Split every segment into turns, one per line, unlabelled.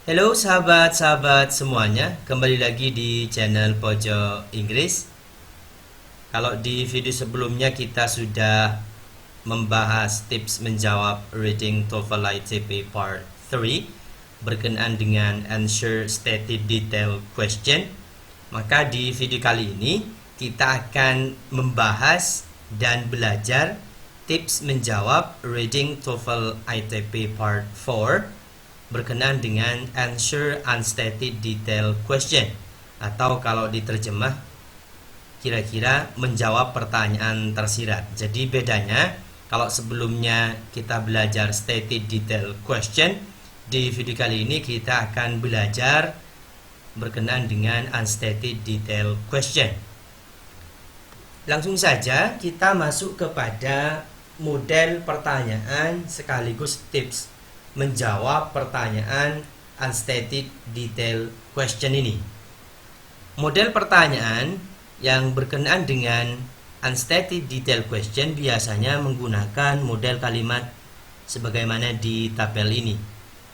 Halo sahabat-sahabat semuanya, kembali lagi di channel Pojok Inggris. Kalau di video sebelumnya kita sudah membahas tips menjawab Reading TOEFL ITP Part 3 berkenaan dengan Answer Stated Detail Question, maka di video kali ini kita akan membahas dan belajar tips menjawab Reading TOEFL ITP Part 4 berkenaan dengan Answer Unstated Detail Question, atau kalau diterjemah kira-kira menjawab pertanyaan tersirat. Jadi bedanya, kalau sebelumnya kita belajar Stated Detail Question, di video kali ini kita akan belajar berkenaan dengan Unstated Detail Question. Langsung saja kita masuk kepada model pertanyaan sekaligus tips menjawab pertanyaan Unstated Detail Question ini. Model pertanyaan yang berkenaan dengan Unstated Detail Question biasanya menggunakan model kalimat sebagaimana di tabel ini.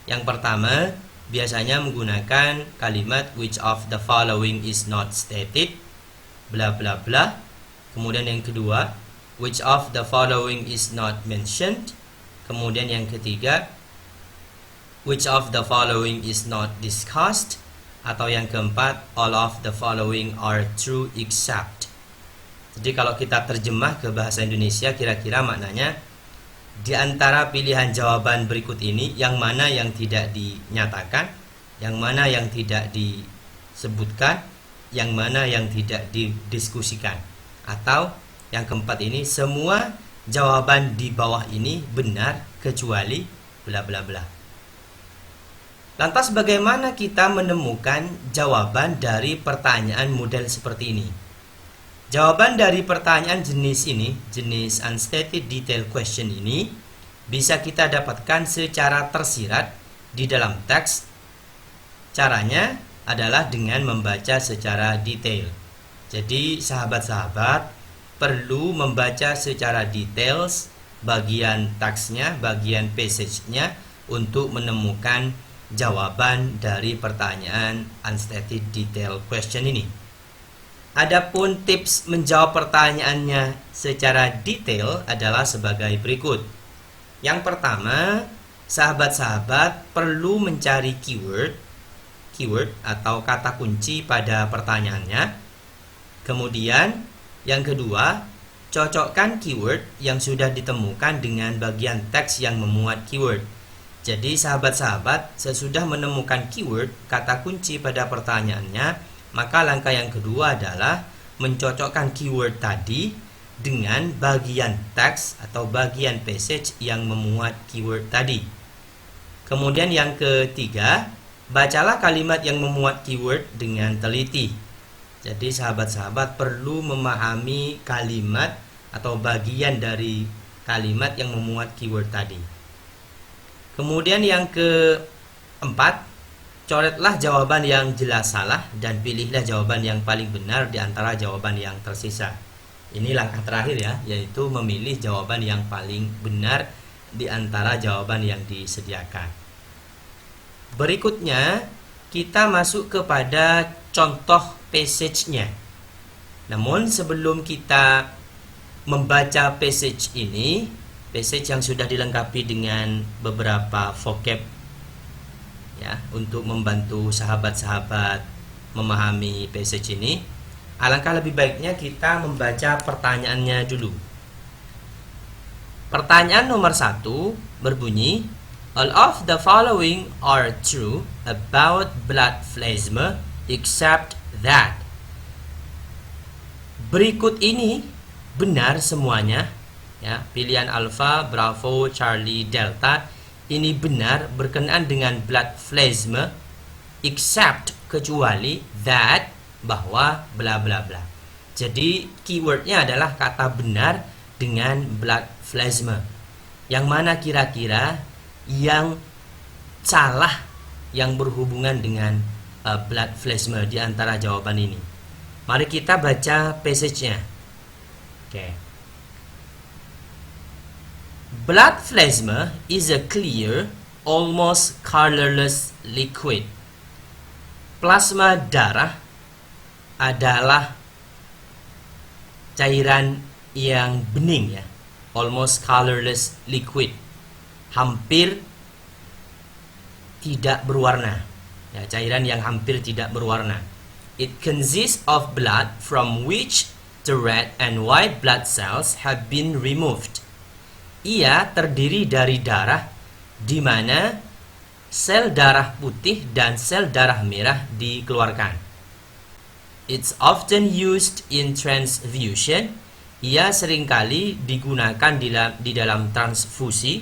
Yang pertama, biasanya menggunakan kalimat which of the following is not stated, bla bla bla. Kemudian yang kedua, which of the following is not mentioned. Kemudian yang ketiga, which of the following is not discussed. Atau yang keempat, all of the following are true except. Jadi kalau kita terjemah ke bahasa Indonesia, kira-kira maknanya di antara pilihan jawaban berikut ini, yang mana yang tidak dinyatakan, yang mana yang tidak disebutkan, yang mana yang tidak didiskusikan. Atau yang keempat ini, semua jawaban di bawah ini benar kecuali bla bla bla. Lantas bagaimana kita menemukan jawaban dari pertanyaan model seperti ini? Jawaban dari pertanyaan jenis ini, jenis Unstated Detail Question ini, bisa kita dapatkan secara tersirat di dalam teks. Caranya adalah dengan membaca secara detail. Jadi sahabat-sahabat perlu membaca secara details bagian teksnya, bagian passage-nya untuk menemukan jawaban dari pertanyaan Unstated Detail Question ini. Adapun tips menjawab pertanyaannya secara detail adalah sebagai berikut. Yang pertama, sahabat-sahabat perlu mencari keyword atau kata kunci pada pertanyaannya. Kemudian, yang kedua, cocokkan keyword yang sudah ditemukan dengan bagian teks yang memuat keyword. Jadi sahabat-sahabat, sesudah menemukan keyword, kata kunci pada pertanyaannya, maka langkah yang kedua adalah mencocokkan keyword tadi dengan bagian teks atau bagian passage yang memuat keyword tadi. Kemudian yang ketiga, bacalah kalimat yang memuat keyword dengan teliti. Jadi sahabat-sahabat perlu memahami kalimat atau bagian dari kalimat yang memuat keyword tadi. Kemudian yang keempat, coretlah jawaban yang jelas salah dan pilihlah jawaban yang paling benar di antara jawaban yang tersisa. Ini langkah terakhir ya, yaitu memilih jawaban yang paling benar di antara jawaban yang disediakan. Berikutnya, kita masuk kepada contoh passage-nya. Namun sebelum kita membaca passage ini, passage yang sudah dilengkapi dengan beberapa vocab ya, untuk membantu sahabat-sahabat memahami passage ini, alangkah lebih baiknya kita membaca pertanyaannya dulu. Pertanyaan nomor 1 berbunyi, all of the following are true about blood plasma except that. Berikut ini benar semuanya. Ya, pilihan Alpha, Bravo, Charlie, Delta ini benar berkenaan dengan blood plasma except kecuali that, bahwa bla bla bla. Jadi keywordnya adalah kata benar dengan blood plasma. Yang mana kira-kira yang salah yang berhubungan dengan blood plasma di antara jawaban ini? Mari kita baca passage-nya. Oke. Blood plasma is a clear almost colorless liquid. Plasma darah adalah cairan yang bening ya, almost colorless liquid, hampir tidak berwarna ya, cairan yang hampir tidak berwarna. It consists of blood from which the red and white blood cells have been removed. Ia terdiri dari darah di mana sel darah putih dan sel darah merah dikeluarkan. It's often used in transfusion. Ia seringkali digunakan di dalam transfusi.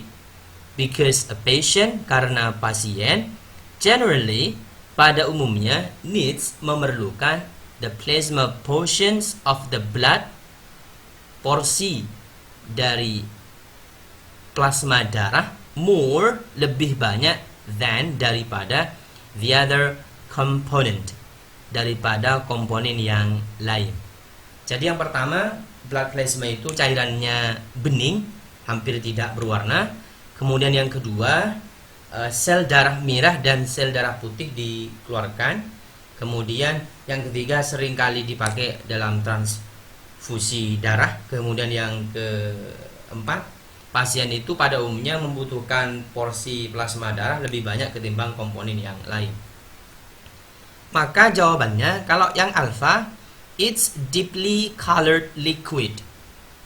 Because a patient, karena pasien, generally, pada umumnya, memerlukan the plasma portions of the blood, porsi dari plasma darah, more, lebih banyak, than, daripada the other component, daripada komponen yang lain. Jadi yang pertama, blood plasma itu cairannya bening, hampir tidak berwarna. Kemudian yang kedua, sel darah merah dan sel darah putih dikeluarkan. Kemudian yang ketiga, seringkali dipakai dalam transfusi darah. Kemudian yang keempat, pasien itu pada umumnya membutuhkan porsi plasma darah lebih banyak ketimbang komponen yang lain. Maka jawabannya, kalau yang alfa, it's deeply colored liquid.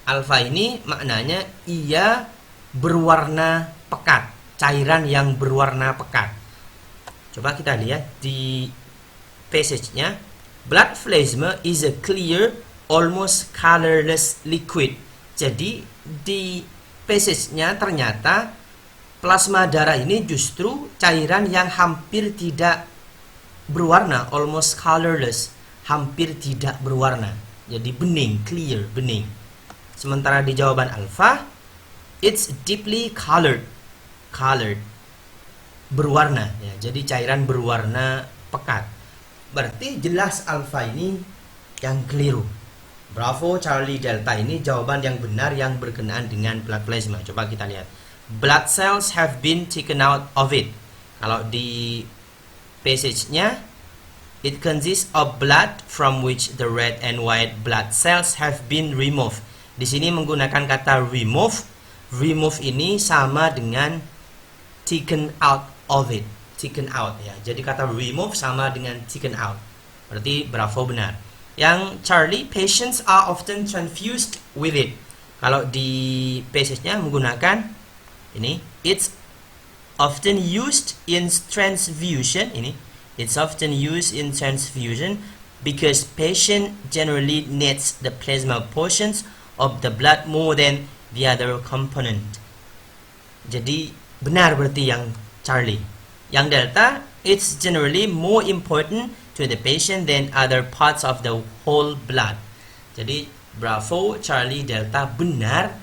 Alfa ini maknanya ia berwarna pekat, cairan yang berwarna pekat. Coba kita lihat di passage-nya. Blood plasma is a clear, almost colorless liquid. Jadi di passage-nya ternyata plasma darah ini justru cairan yang hampir tidak berwarna, almost colorless, hampir tidak berwarna. Jadi bening, clear, bening. Sementara di jawaban alfa, it's deeply colored, berwarna ya. Jadi cairan berwarna pekat. Berarti jelas alfa ini yang keliru. Bravo Charlie Delta ini jawaban yang benar yang berkenaan dengan blood plasma. Coba kita lihat. Blood cells have been taken out of it. Kalau di passage-nya, it consists of blood from which the red and white blood cells have been removed. Di sini menggunakan kata remove. Remove ini sama dengan taken out of it. Taken out ya. Jadi kata remove sama dengan taken out. Berarti bravo benar. Yang Charlie, patients are often transfused with it. Kalau di passage-nya menggunakan ini, it's often used in transfusion. Ini, it's often used in transfusion because patient generally needs the plasma portions of the blood more than the other component. Jadi benar berarti yang Charlie. Yang Delta, it's generally more important to the patient than other parts of the whole blood. Jadi bravo Charlie Delta benar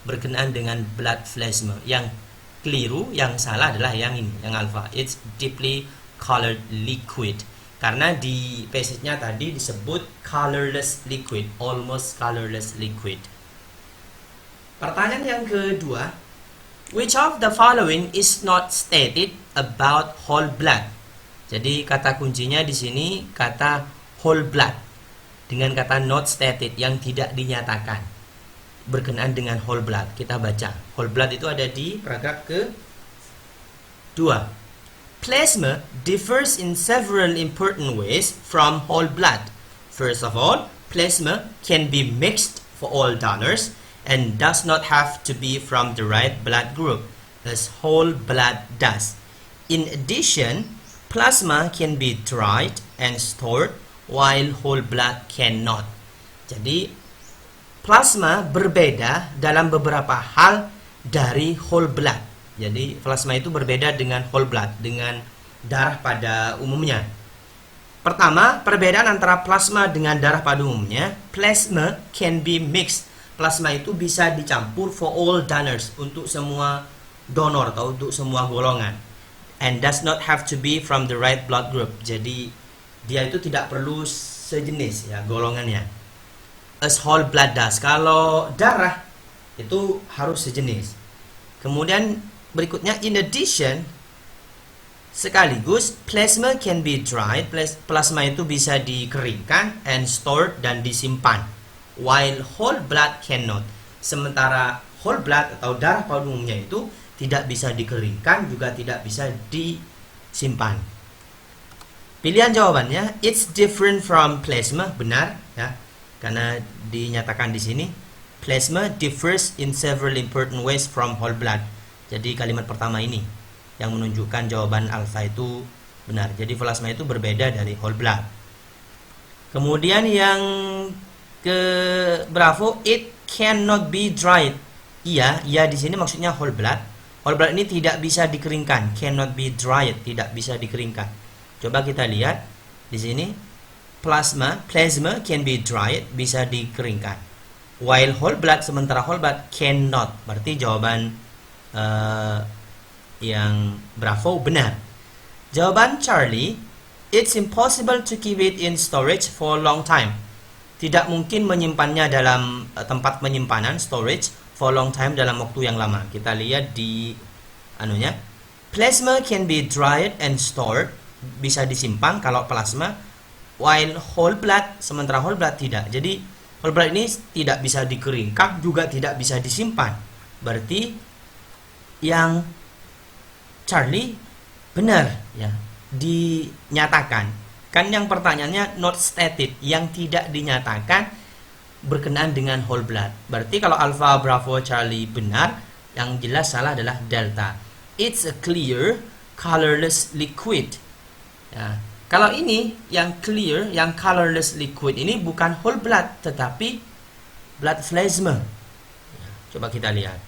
berkenaan dengan blood plasma. Yang keliru, yang salah adalah yang ini, yang alpha. It's deeply colored liquid. Karena di passage-nya tadi disebut colorless liquid, almost colorless liquid. Pertanyaan yang kedua, which of the following is not stated about whole blood? Jadi kata kuncinya di sini kata whole blood dengan kata not stated, yang tidak dinyatakan berkenaan dengan whole blood. Kita baca. Whole blood itu ada di paragraf ke-2. Plasma differs in several important ways from whole blood. First of all, plasma can be mixed for all donors and does not have to be from the right blood group, as whole blood does. In addition, plasma can be dried and stored, while whole blood cannot. Jadi, plasma berbeda dalam beberapa hal dari whole blood. Jadi, plasma itu berbeda dengan whole blood, dengan darah pada umumnya. Pertama, perbedaan antara plasma dengan darah pada umumnya, plasma can be mixed. Plasma itu bisa dicampur for all donors, untuk semua donor atau untuk semua golongan. And does not have to be from the right blood group. Jadi dia itu tidak perlu sejenis ya golongannya. As whole blood does. Kalau darah itu harus sejenis. Kemudian berikutnya, in addition, Sekaligus plasma can be dried, plasma itu bisa dikeringkan and stored dan disimpan, while whole blood cannot. Sementara whole blood atau darah pada umumnya itu tidak bisa dikeringkan juga tidak bisa disimpan. Pilihan jawabannya it's different from plasma, benar ya. Karena dinyatakan di sini plasma differs in several important ways from whole blood. Jadi kalimat pertama ini yang menunjukkan jawaban alfa itu benar. Jadi plasma itu berbeda dari whole blood. Kemudian yang ke bravo, it cannot be dried. Iya di sini maksudnya whole blood. Whole blood ini tidak bisa dikeringkan. Cannot be dried, tidak bisa dikeringkan. Coba kita lihat di sini plasma can be dried, bisa dikeringkan. While whole blood, sementara whole blood cannot. Berarti jawaban yang bravo benar. Jawaban Charlie, it's impossible to keep it in storage for a long time. Tidak mungkin menyimpannya dalam tempat penyimpanan, storage, for a long time, dalam waktu yang lama. Kita lihat di anunya. Plasma can be dried and stored, bisa disimpan kalau plasma, while whole blood, sementara whole blood tidak. Jadi whole blood ini tidak bisa dikeringkan juga tidak bisa disimpan. Berarti yang Charlie benar ya, dinyatakan. Kan yang pertanyaannya not stated, yang tidak dinyatakan berkenaan dengan whole blood. Berarti kalau Alpha, Bravo, Charlie benar, yang jelas salah adalah Delta. It's a clear, colorless liquid. Ya. Kalau ini yang clear, yang colorless liquid ini bukan whole blood, tetapi blood plasma. Ya, coba kita lihat.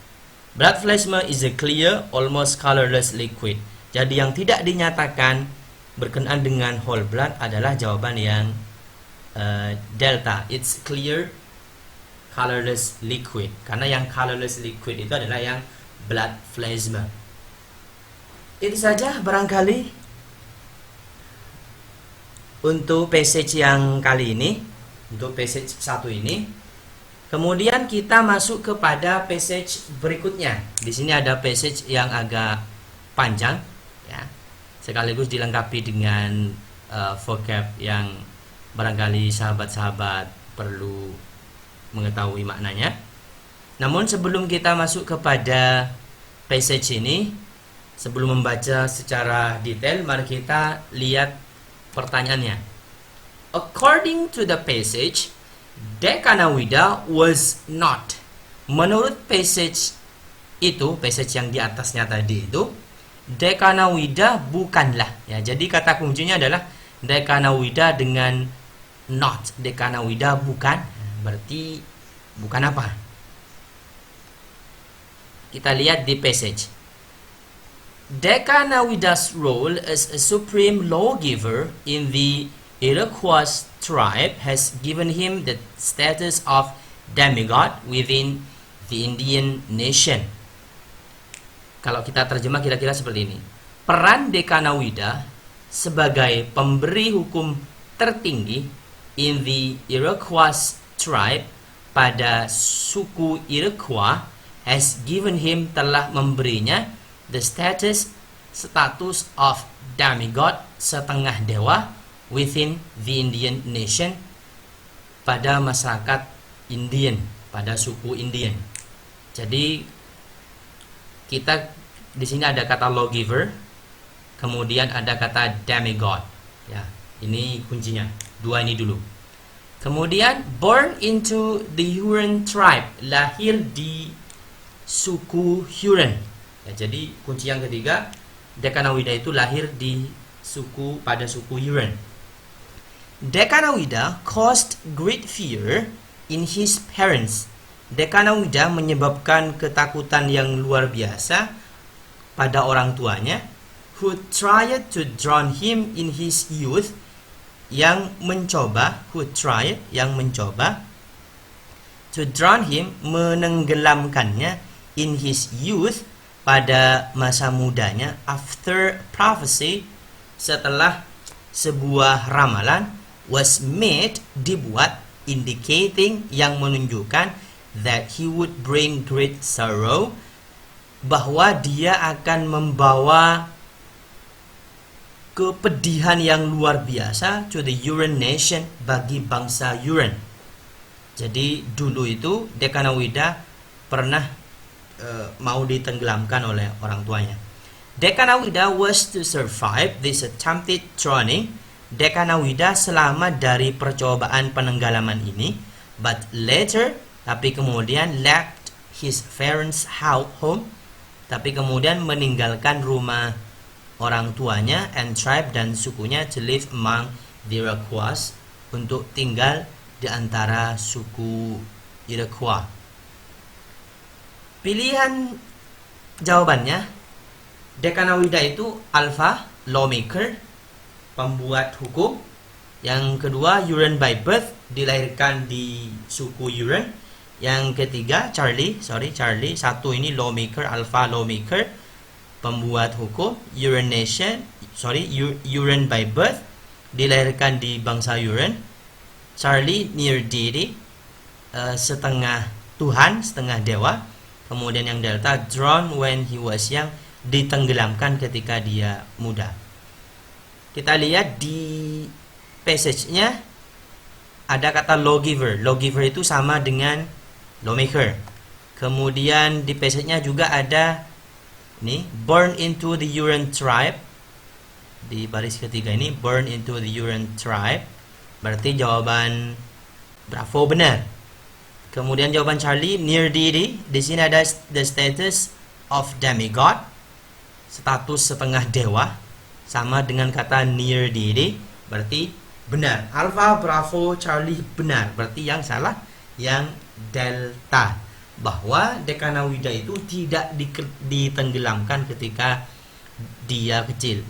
Blood plasma is a clear, almost colorless liquid. Jadi yang tidak dinyatakan berkenaan dengan whole blood adalah jawaban yang delta. It's clear, colorless liquid. Karena yang colorless liquid itu adalah yang blood plasma. Itu saja barangkali untuk passage yang kali ini, untuk passage 1 ini. Kemudian kita masuk kepada passage berikutnya. Di sini ada passage yang agak panjang, ya, sekaligus dilengkapi dengan vocab yang barangkali sahabat-sahabat perlu mengetahui maknanya. Namun sebelum kita masuk kepada passage ini, sebelum membaca secara detail, mari kita lihat pertanyaannya. According to the passage, Dekanawida was not. Menurut passage itu, passage yang di atasnya tadi itu, Dekanawida bukanlah. Ya, jadi kata kuncinya adalah Dekanawida dengan not. Dekanawida bukan. Berarti bukan apa? Kita lihat di passage. Dekanawida's role as a supreme lawgiver in the Iroquois tribe has given him the status of demigod within the Indian nation. Kalau kita terjemah kira-kira seperti ini. Peran Dekanawida sebagai pemberi hukum tertinggi in the Iroquois tribe pada suku Iroquois has given him, telah memberinya the status of demigod, setengah dewa, within the Indian nation, pada masyarakat Indian, pada suku Indian. Jadi kita di sini ada kata lawgiver, kemudian ada kata demigod. Ya, ini kuncinya. Dua ini dulu. Kemudian born into the Huron tribe, lahir di suku Huron. Ya, jadi kunci yang ketiga, Dekanawida itu lahir di pada suku Huron. Dekanawida caused great fear in his parents. Dekanawida menyebabkan ketakutan yang luar biasa pada orang tuanya, who tried to drown him in his youth, yang mencoba to drown him, menenggelamkannya, in his youth, pada masa mudanya, after prophecy, setelah sebuah ramalan, was made, dibuat, indicating, yang menunjukkan, that he would bring great sorrow, bahwa dia akan membawa kepedihan yang luar biasa to the Uran nation, bagi bangsa Uran. Jadi dulu itu Dekanawida pernah mau ditenggelamkan oleh orang tuanya. Dekanawida was to survive this attempted drowning. Dekanawida selamat dari percobaan penenggelaman ini, but later, tapi kemudian left his parents' home, tapi kemudian meninggalkan rumah orang tuanya and tribe dan sukunya to live among the Iroquois, untuk tinggal di antara suku Iroquois. Pilihan jawabannya, Dekanawida itu alpha, lawmaker, pembuat hukum. Yang kedua, Uran by birth, dilahirkan di suku Uran. Yang ketiga, Charlie. Satu ini lawmaker, alpha lawmaker, pembuat hukum. Uran by birth, dilahirkan di bangsa Uran. Charlie near deity, setengah Tuhan, setengah dewa. Kemudian yang delta, drowned when he was young, ditenggelamkan ketika dia muda. Kita lihat di passage-nya ada kata lawgiver. Lawgiver itu sama dengan lawmaker. Kemudian di passage-nya juga ada ini, born into the Uran tribe. Di baris ketiga ini, born into the Uran tribe. Berarti jawaban Bravo benar. Kemudian jawaban Charlie, near deity. Di sini ada the status of demigod, status setengah dewa, sama dengan kata near deity. Berarti benar. Alpha, Bravo, Charlie benar. Berarti yang salah yang delta, bahwa Dekanawida itu tidak ditenggelamkan ketika dia kecil.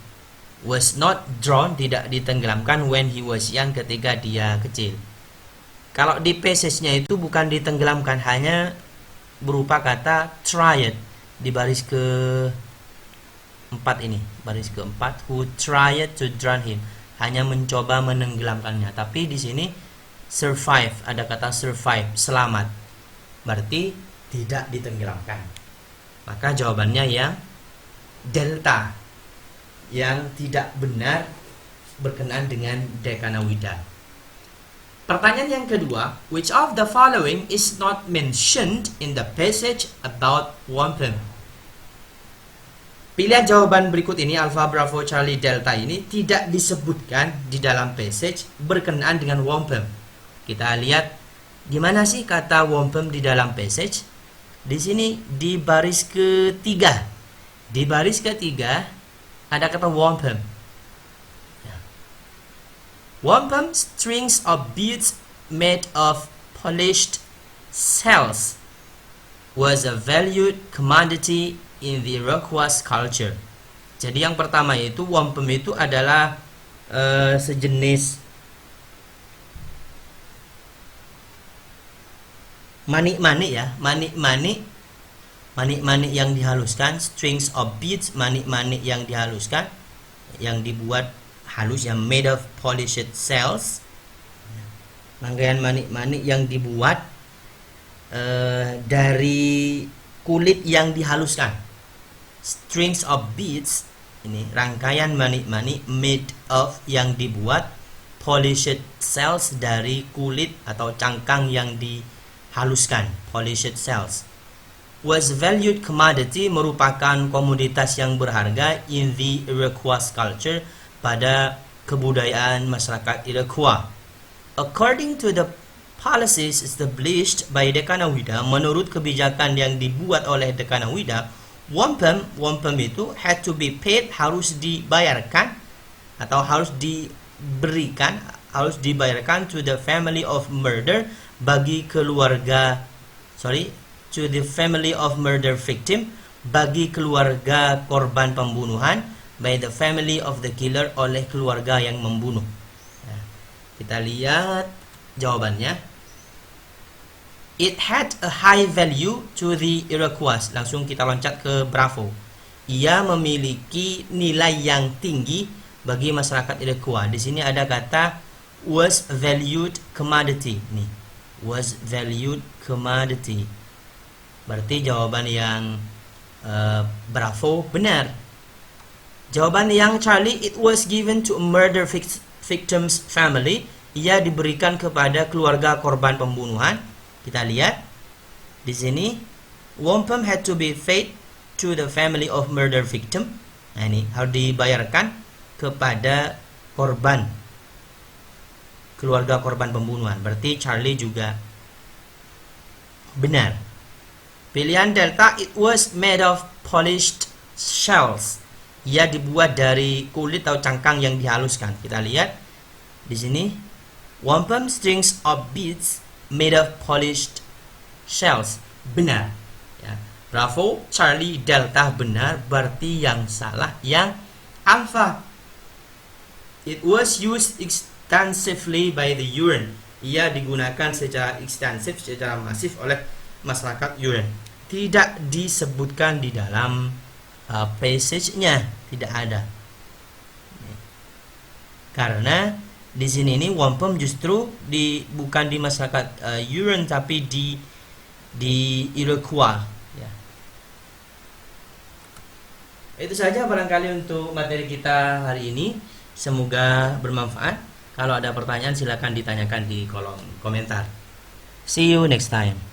Was not drowned, tidak ditenggelamkan when he was young, ketika dia kecil. Kalau di passage-nya itu bukan ditenggelamkan, hanya berupa kata tried di baris ke-4 ini, baris ke-4, who tried to drown him, hanya mencoba menenggelamkannya. Tapi di sini survive, ada kata survive, selamat, berarti tidak ditenggelamkan. Maka jawabannya yang delta, yang tidak benar, berkenaan dengan Dekanawida. Pertanyaan yang kedua, which of the following is not mentioned in the passage about wampum? Pilihan jawaban berikut ini, Alpha, Bravo, Charlie, Delta ini tidak disebutkan di dalam passage berkenaan dengan wampum. Kita lihat gimana sih kata wampum di dalam passage. Di sini di baris ketiga. Di baris ketiga ada kata wampum. Wampum, strings of beads made of polished cells, was a valued commodity in the Iroquois culture. Jadi yang pertama itu, wampum itu adalah sejenis manik-manik ya, manik-manik yang dihaluskan, strings of beads, manik-manik yang dihaluskan, yang dibuat halus, yang made of polished cells, rangkaian manik-manik yang dibuat dari kulit yang dihaluskan. Strings of beads, ini rangkaian manik-manik, made of, yang dibuat, polished cells, dari kulit atau cangkang yang dihaluskan, polished cells. Was valued commodity, merupakan komoditas yang berharga in the Iroquois culture, pada kebudayaan masyarakat Iroquois. According to the policies established by Dekanawida, menurut kebijakan yang dibuat oleh Dekanawida, wampum itu had to be paid, harus dibayarkan atau harus dibayarkan to the family of murder, bagi keluarga, to the family of murder victim, bagi keluarga korban pembunuhan, by the family of the killer, oleh keluarga yang membunuh. Nah, kita lihat jawabannya. It had a high value to the Iroquois. Langsung kita loncat ke Bravo. Ia memiliki nilai yang tinggi bagi masyarakat Iroquois. Di sini ada kata was valued commodity. Nih, was valued commodity. Berarti jawaban yang Bravo benar. Jawaban yang Charlie, it was given to a murder victim's family. Ia diberikan kepada keluarga korban pembunuhan. Kita lihat di sini, wampum had to be paid to the family of murder victim. Nah, ini harus dibayarkan kepada korban, keluarga korban pembunuhan. Berarti Charlie juga benar. Pilihan delta, it was made of polished shells. Ia dibuat dari kulit atau cangkang yang dihaluskan. Kita lihat di sini, wampum strings of beads made of polished shells. Benar. Ya. Bravo, Charlie, delta benar. Berarti yang salah yang alpha. It was used extensively by the Yuan. Ia digunakan secara ekstensif, secara masif oleh masyarakat Yuan. Tidak disebutkan di dalam passage-nya, tidak ada. Karena di sini ini wampum justru bukan di masyarakat Yuan tapi di Iroquois. Ya. Itu saja barangkali untuk materi kita hari ini. Semoga bermanfaat. Kalau ada pertanyaan silakan ditanyakan di kolom komentar. See you next time.